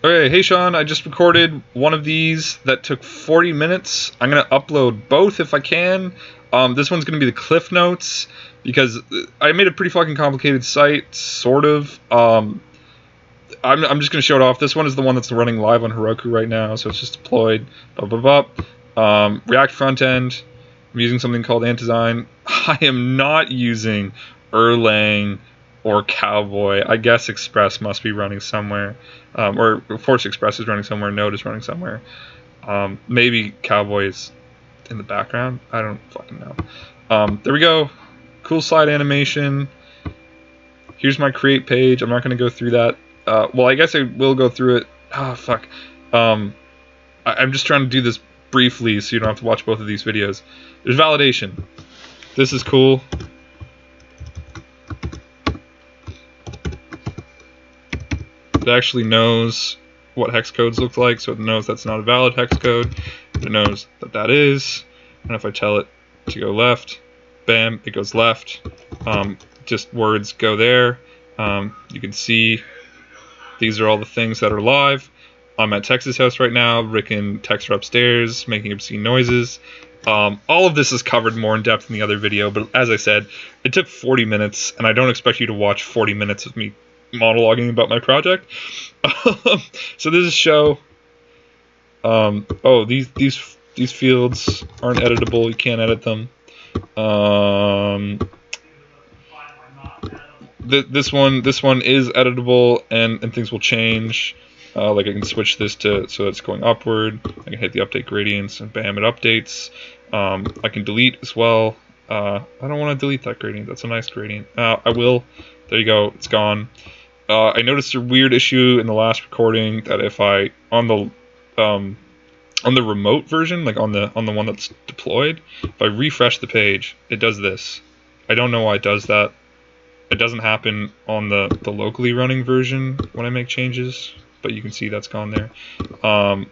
Okay, hey Sean, I just recorded one of these that took 40 minutes. I'm gonna upload both if I can. This one's gonna be the Cliff Notes because I made a pretty fucking complicated site, sort of. I'm just gonna show it off. This one is the one that's running live on Heroku right now, so it's just deployed. Blah blah blah. React front end. I'm using something called Antizyme. I am not using Erlang or Cowboy. I guess Express must be running somewhere. Or Force Express is running somewhere, Node is running somewhere. Maybe Cowboy is in the background. I don't fucking know. There we go. Cool slide animation. Here's my create page. I'm not going to go through that. Well, I guess I will go through it. Oh, fuck. I'm just trying to do this briefly so you don't have to watch both of these videos. There's validation. This is cool. It actually knows what hex codes look like, so it knows that's not a valid hex code. It knows that that is. And if I tell it to go left, bam, it goes left. Just words go there. You can see these are all the things that are live. I'm at Texas House right now. Rick and Tex are upstairs making obscene noises. All of this is covered more in depth in the other video, but as I said, it took 40 minutes, and I don't expect you to watch 40 minutes of me monologuing about my project. So this is show. Oh, these fields aren't editable. You can't edit them. This one is editable, and things will change. Like I can switch this to so it's going upward. I can hit the update gradients, and bam, it updates. I can delete as well. I don't want to delete that gradient. That's a nice gradient. I will. There you go. It's gone. I noticed a weird issue in the last recording that if I on the remote version, like on the one that's deployed, if I refresh the page, it does this. I don't know why it does that. It doesn't happen on the locally running version when I make changes, but you can see that's gone there. And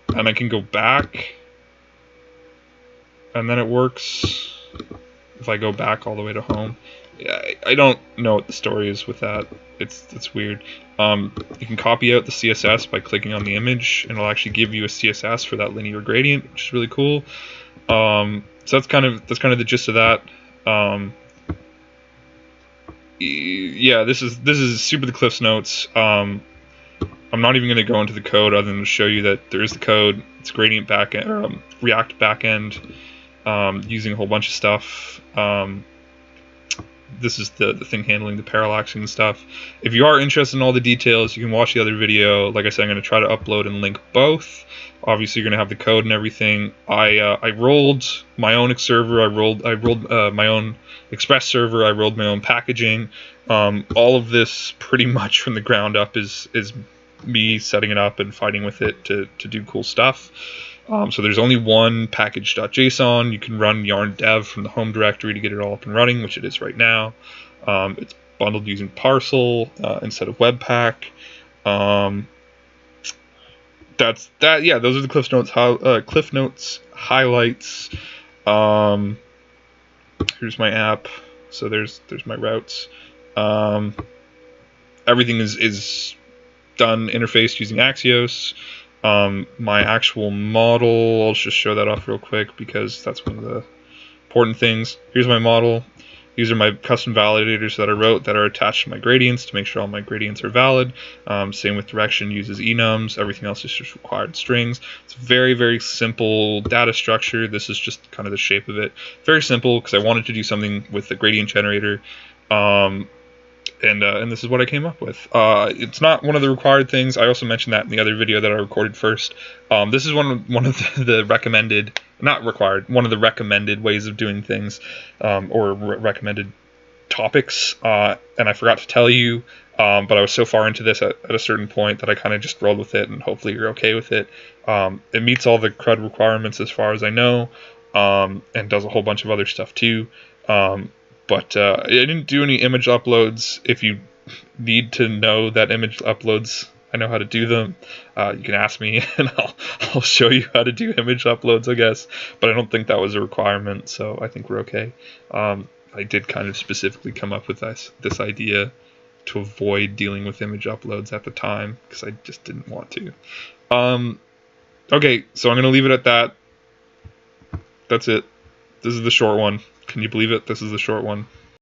I can go back, and then it works. If I go back all the way to home, I don't know what the story is with that. It's weird. You can copy out the CSS by clicking on the image, and it'll actually give you a CSS for that linear gradient, which is really cool. So that's kind of the gist of that. Yeah, this is super the Cliff's Notes. I'm not even going to go into the code other than to show you that there is the code. It's gradient backend, React backend, using a whole bunch of stuff. This is the thing handling the parallaxing and stuff. If you are interested in all the details, you can watch the other video. Like I said, I'm going to try to upload and link both. Obviously, you're going to have the code and everything. I rolled my own server. I rolled my own Express server. I rolled my own packaging. All of this pretty much from the ground up is me setting it up and fighting with it to do cool stuff. So there's only one package.json. You can run yarn dev from the home directory to get it all up and running, which it is right now. It's bundled using Parcel instead of Webpack. That's that. Yeah, those are the Cliff Notes highlights. Here's my app. So there's my routes. Everything is done interfaced using Axios. My actual model, I'll just show that off real quick because that's one of the important things. Here's my model. These are my custom validators that I wrote that are attached to my gradients to make sure all my gradients are valid. Same with direction, uses enums. Everything else is just required strings. It's very, very simple data structure. This is just kind of the shape of it. Very simple because I wanted to do something with the gradient generator. And this is what I came up with. It's not one of the required things. I also mentioned that in the other video that I recorded first. This is one of the recommended, not required, one of the recommended ways of doing things, or recommended topics. And I forgot to tell you, but I was so far into this at a certain point that I kind of just rolled with it, and hopefully you're okay with it. It meets all the CRUD requirements as far as I know, and does a whole bunch of other stuff too. But I didn't do any image uploads. If you need to know that image uploads, I know how to do them. You can ask me, and I'll show you how to do image uploads, I guess. But I don't think that was a requirement, so I think we're okay. I did kind of specifically come up with this idea to avoid dealing with image uploads at the time because I just didn't want to. Okay, so I'm going to leave it at that. That's it. This is the short one. Can you believe it? This is the short one.